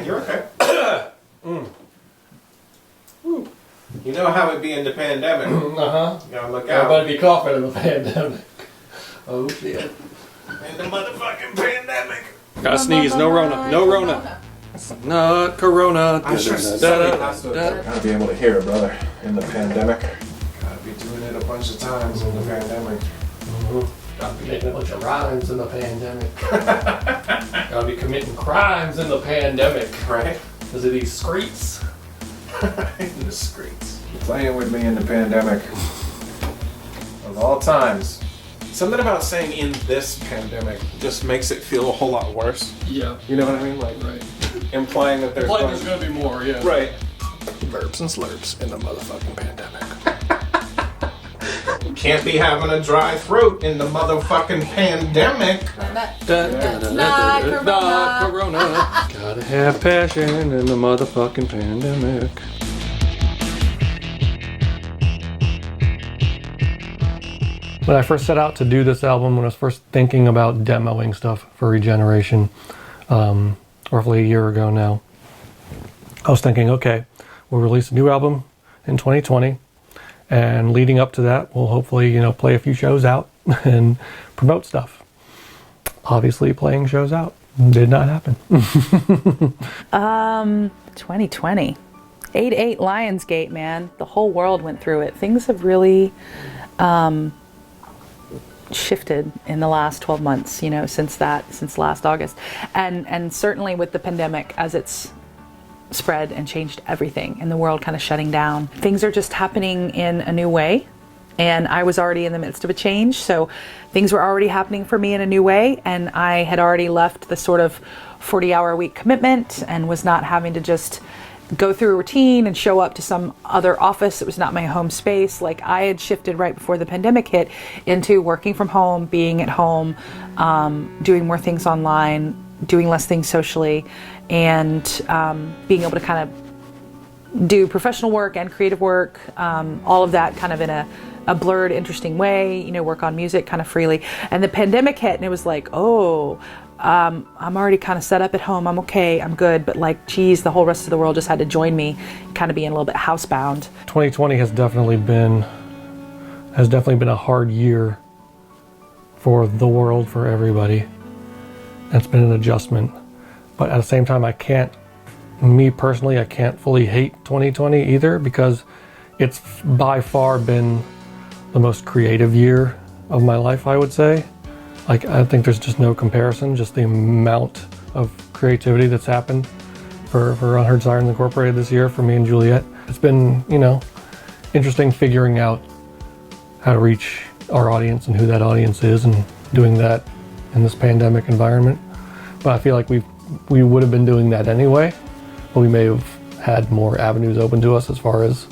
You're okay. You know how it be in the pandemic. Uh-huh. You gotta look out. Everybody be coughing in the pandemic. Oh, shit. In the motherfucking pandemic. Gotta sneeze. No Rona. No Rona. Not Corona. I'm sure somebody has to gotta be able to hear it, brother. In the pandemic. Gotta be doing it a bunch of times in the pandemic. Gotta be making a bunch of rhymes in the pandemic. Gotta be committing crimes in the pandemic. Right? Because of these streets. In the streets. Playing with me in the pandemic. Of all times. Something about saying in this pandemic just makes it feel a whole lot worse. Yeah. You know what I mean? Like, right. Implying that there's gonna be more, yeah. Right. Verbs and slurps in the motherfucking pandemic. Can't be having a dry throat in the motherfucking pandemic. Not Corona. Gotta have passion in the motherfucking pandemic. When I first set out to do this album, when I was first thinking about demoing stuff for Regeneration, roughly a year ago now, I was thinking, okay, we'll release a new album in 2020, and leading up to that, we'll hopefully, play a few shows out and promote stuff. Obviously, playing shows out did not happen. 2020. 8/8 Lionsgate, man. The whole world went through it. Things have really shifted in the last 12 months, since last August. And certainly with the pandemic as it's spread and changed everything and the world kind of shutting down. Things are just happening in a new way. And I was already in the midst of a change, so things were already happening for me in a new way, and I had already left the sort of 40-hour-a-week commitment and was not having to just go through a routine and show up to some other office. It was not my home space. Like, I had shifted right before the pandemic hit into working from home, being at home, doing more things online, doing less things socially, and being able to kind of do professional work and creative work, all of that kind of in a blurred, interesting way, work on music kind of freely. And the pandemic hit and it was like, I'm already kind of set up at home. I'm okay. I'm good. But like, geez, the whole rest of the world just had to join me, kind of being a little bit housebound. 2020 has definitely been a hard year for the world, for everybody. It's been an adjustment. But at the same time, I can't fully hate 2020 either, because it's by far been the most creative year of my life, I would say. Like, I think there's just no comparison, just the amount of creativity that's happened for Unheard Sirens Incorporated this year for me and Juliet. It's been, interesting figuring out how to reach our audience and who that audience is, and doing that in this pandemic environment. But I feel like we would have been doing that anyway, but we may have had more avenues open to us as far as,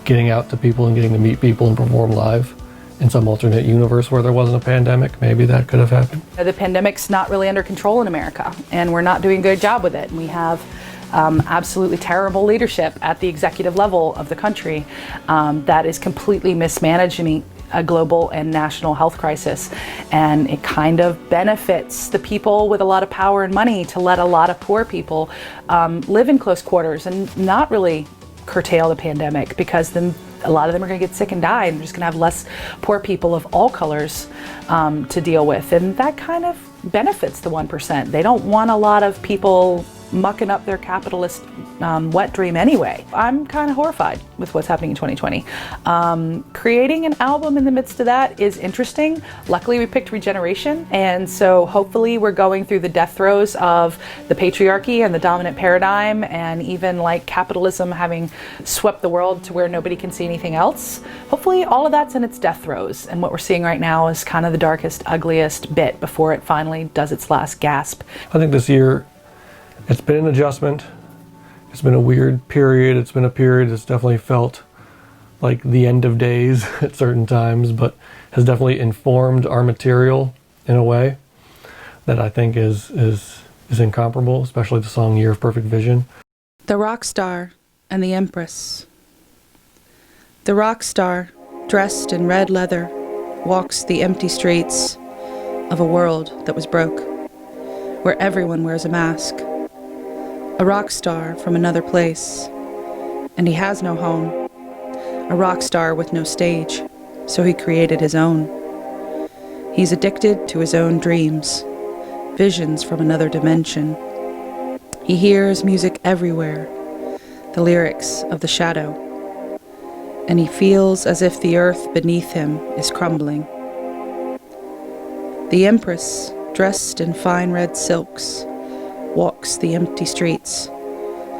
getting out to people and getting to meet people and perform live. In some alternate universe where there wasn't a pandemic, maybe that could have happened. The pandemic's not really under control in America, and we're not doing a good job with it. We have absolutely terrible leadership at the executive level of the country that is completely mismanaging a global and national health crisis. And it kind of benefits the people with a lot of power and money to let a lot of poor people live in close quarters and not really curtail the pandemic, because then a lot of them are going to get sick and die, and we're just going to have less poor people of all colors to deal with. And that kind of benefits the 1%. They don't want a lot of people mucking up their capitalist wet dream anyway. I'm kind of horrified with what's happening in 2020. Creating an album in the midst of that is interesting. Luckily, we picked Regeneration, and so hopefully we're going through the death throes of the patriarchy and the dominant paradigm, and even like capitalism having swept the world to where nobody can see anything else. Hopefully all of that's in its death throes, and what we're seeing right now is kind of the darkest, ugliest bit before it finally does its last gasp. I think this year, it's been an adjustment. It's been a weird period. It's been a period that's definitely felt like the end of days at certain times, but has definitely informed our material in a way that I think is incomparable, especially the song Year of Perfect Vision. The rock star and the empress. The rock star, dressed in red leather, walks the empty streets of a world that was broke. where everyone wears a mask. A rock star from another place, and he has no home. A rock star with no stage, so he created his own. He's addicted to his own dreams, visions from another dimension. He hears music everywhere, the lyrics of the shadow, and he feels as if the earth beneath him is crumbling. The Empress, dressed in fine red silks, walks the empty streets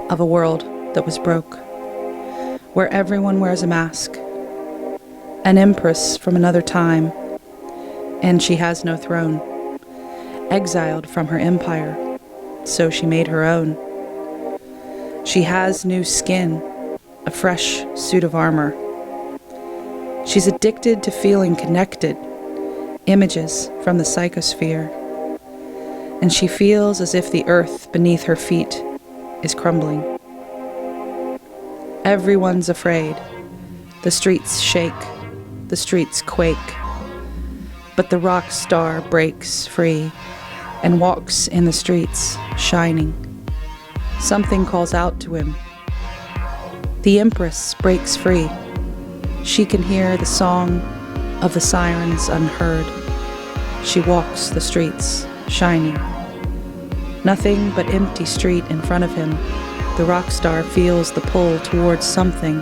of a world that was broke, where everyone wears a mask. An empress from another time, and she has no throne, exiled from her empire, so she made her own. She has new skin, a fresh suit of armor. She's addicted to feeling connected, images from the psychosphere, and she feels as if the earth beneath her feet is crumbling. Everyone's afraid. The streets shake, the streets quake. But the rock star breaks free and walks in the streets, shining. Something calls out to him. The Empress breaks free. She can hear the song of the sirens unheard. She walks the streets, shining. Nothing but empty street in front of him. The rock star feels the pull towards something.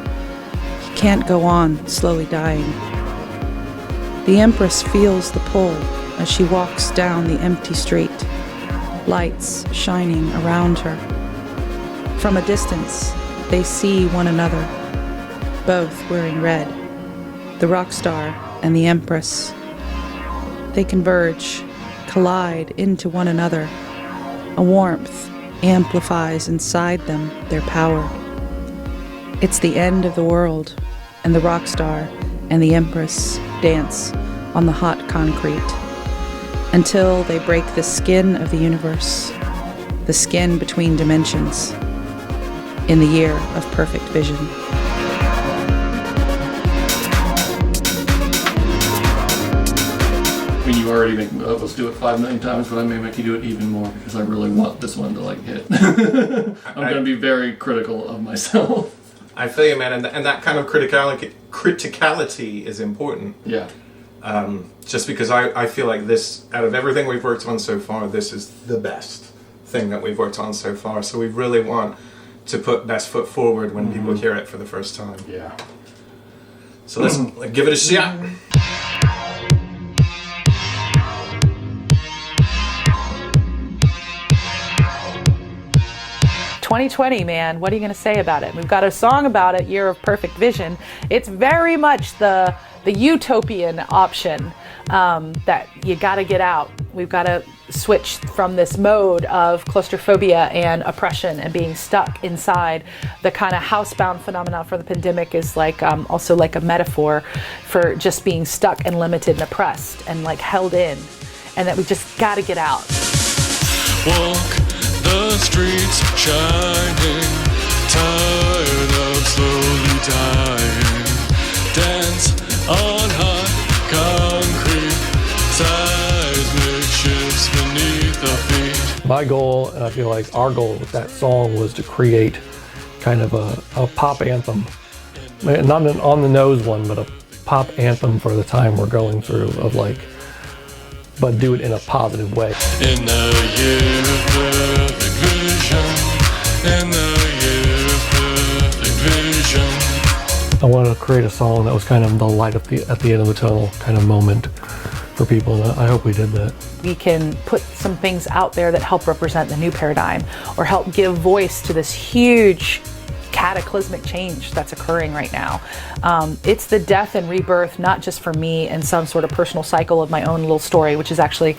He can't go on, slowly dying. The Empress feels the pull as she walks down the empty street, lights shining around her. From a distance, they see one another, both wearing red, the rock star and the Empress. They converge, collide into one another. A warmth amplifies inside them their power. It's the end of the world, and the rock star and the Empress dance on the hot concrete until they break the skin of the universe, the skin between dimensions, in the year of perfect vision. I mean, you already make us do it 5 million times, but I may make you do it even more because I really want this one to like hit. I'm going to be very critical of myself. I feel you, man, and that kind of criticality is important. Yeah. Just because I feel like this, out of everything we've worked on so far, this is the best thing that we've worked on so far. So we really want to put best foot forward when people hear it for the first time. Yeah. So let's give it a shot. 2020, man, what are you going to say about it? We've got a song about it, Year of Perfect Vision. It's very much the utopian option that you got to get out. We've got to switch from this mode of claustrophobia and oppression and being stuck inside. The kind of housebound phenomenon for the pandemic is like also like a metaphor for just being stuck and limited and oppressed and like held in, and that we just got to get out. Walk the streets shining, tired of slowly dying. Dance on hot concrete, seismic shifts beneath our feet. My goal, and I feel like our goal with that song, was to create kind of a pop anthem. Not an on-the-nose one, but a pop anthem for the time we're going through, of like, but do it in a positive way. In the year of perfect vision, in the year of perfect vision. I wanted to create a song that was kind of the light at the end of the tunnel kind of moment for people, and I hope we did that. We can put some things out there that help represent the new paradigm or help give voice to this huge cataclysmic change that's occurring right now. It's the death and rebirth, not just for me and some sort of personal cycle of my own little story, which is actually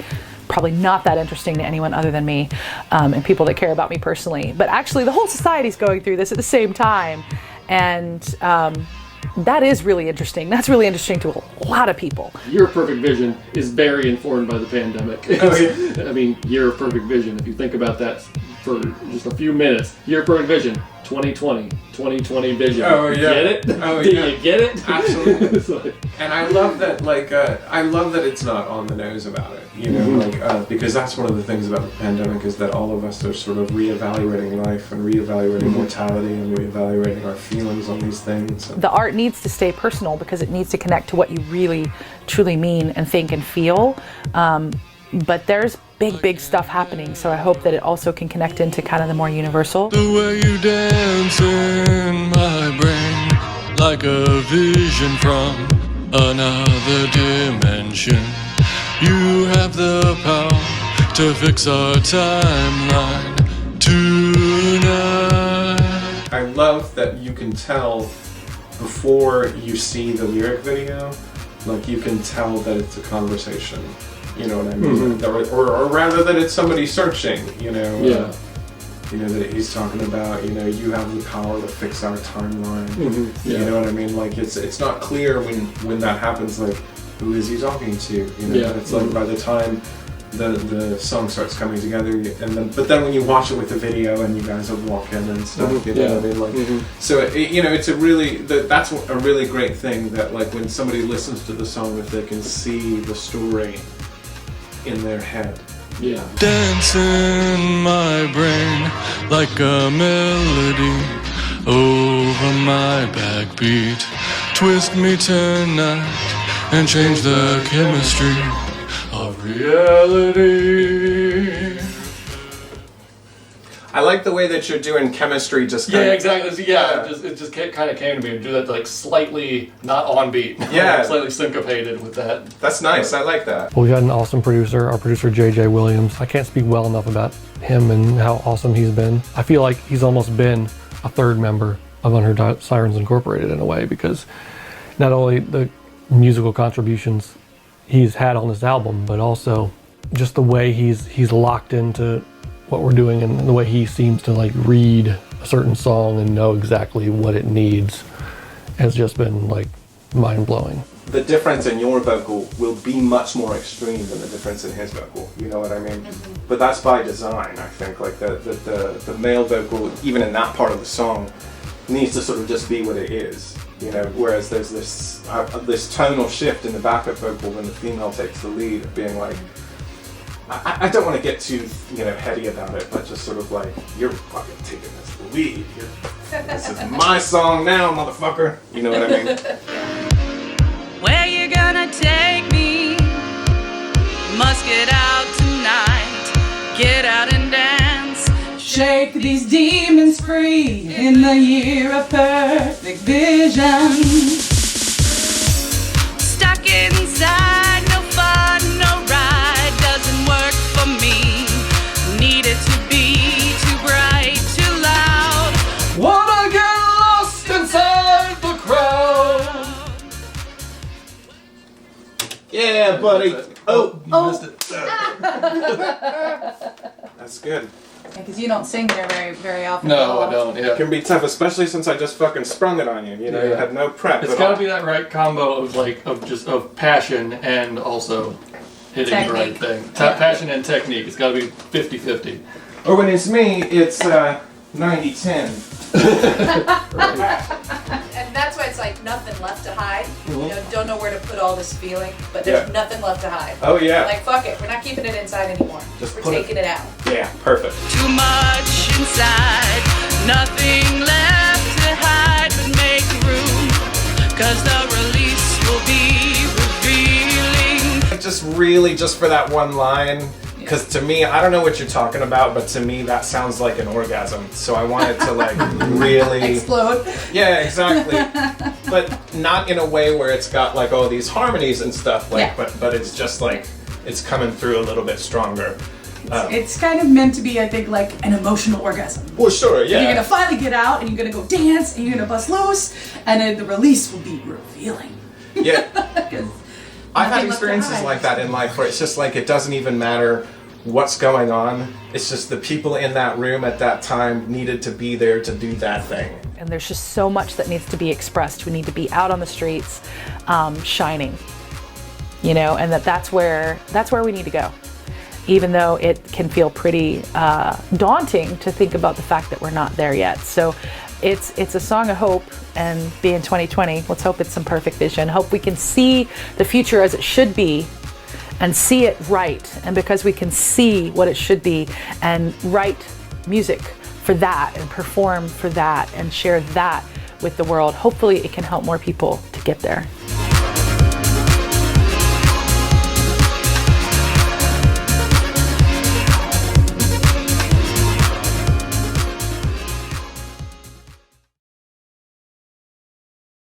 probably not that interesting to anyone other than me and people that care about me personally. But actually the whole society's going through this at the same time. And that is really interesting. That's really interesting to a lot of people. Your perfect vision is very informed by the pandemic. I mean, Year of Perfect Vision, if you think about that for just a few minutes, Year of Perfect Vision, 2020 vision. Oh, yeah. Get it? Oh, Do yeah. you get it? Absolutely. It's like- And I love that, I love that it's not on the nose about it, you know, because that's one of the things about the pandemic is that all of us are sort of reevaluating life and reevaluating mortality and reevaluating our feelings on these things. The art needs to stay personal because it needs to connect to what you really, truly mean and think and feel. But there's big stuff happening, so I hope that it also can connect into kind of the more universal. The way you dance in my brain, like a vision from another dimension. You have the power to fix our timeline tonight. I love that you can tell before you see the lyric video, like you can tell that it's a conversation. You know what I mean? Or rather that it's somebody searching, you know. Yeah. You know, that he's talking about, you know, you have the power to fix our timeline. Yeah. You know what I mean? Like it's not clear when that happens, like who is he talking to? You know, Yeah. it's like by the time the song starts coming together, but then when you watch it with the video and you guys will walk in and stuff, you know what I mean? Like, so you know, it's that's a really great thing that like when somebody listens to the song, if they can see the story in their head. Yeah. Dance in my brain like a melody over my backbeat. Twist me tonight and change the chemistry of reality. I like the way that you're doing chemistry. Just Yeah, kinda, exactly. Yeah, it just kind of came to me to do that like slightly not on beat. Yeah. Slightly syncopated with that. That's nice. I like that. Well, we had an awesome producer, our producer JJ Williams. I can't speak well enough about him and how awesome he's been. I feel like he's almost been a third member of Unheard Sirens Incorporated in a way, because not only the musical contributions he's had on this album, but also just the way he's locked into what we're doing and the way he seems to like read a certain song and know exactly what it needs has just been like mind-blowing. The difference in your vocal will be much more extreme than the difference in his vocal. You know what I mean? But that's by design, I think. Like the male vocal, even in that part of the song, needs to sort of just be what it is. You know, whereas there's this tonal shift in the backup vocal when the female takes the lead of being like, I don't want to get too, you know, heady about it, but just sort of like, you're fucking taking this lead. This is my song now, motherfucker. You know what I mean? Where you gonna take me? Must get out tonight. Get out and dance. Shake these demons free in the year of perfect vision. Stuck inside, no fun, no ride. Doesn't work for me. Need it to be too bright, too loud. Wanna get lost inside the crowd. Yeah, buddy. Oh, You missed it. that's good. Because you don't sing there very often. No, I don't. Yeah. It can be tough, especially since I just fucking sprung it on you. You know, you Yeah. had no prep. It's at got to all. be that right combo of of passion and also hitting the right Technique. thing. Passion and technique. It's got to be 50-50. Or when it's me, it's 90-10. And that's why it's like nothing left to hide. You know, don't know where to put all this feeling, but there's Yeah. nothing left to hide. Oh yeah. Like fuck it, we're not keeping it inside anymore. Just we're put it- taking it out. Yeah, perfect. Too much inside, nothing left to hide, but make room, 'cause the release will be revealing. Just for that one line, because to me, I don't know what you're talking about, but to me that sounds like an orgasm. So I want it to like really Explode. Yeah, exactly. But not in a way where it's got like all these harmonies and stuff. Like, Yeah. but it's just like it's coming through a little bit stronger. It's kind of meant to be, I think, like an emotional orgasm. Well, sure, yeah. You're gonna finally get out, and you're gonna go dance, and you're gonna bust loose, and then the release will be revealing. Yeah. 'Cause I've had nothing left to experiences hide. like that in life where it's just like it doesn't even matter what's going on. It's just the people in that room at that time needed to be there to do that thing. And there's just so much that needs to be expressed. We need to be out on the streets, shining, you know, and that's where we need to go. even though it can feel pretty daunting to think about the fact that we're not there yet. So it's a song of hope, and being 2020, let's hope it's some perfect vision. Hope we can see the future as it should be and see it right. And because we can see what it should be and write music for that and perform for that and share that with the world, hopefully it can help more people to get there.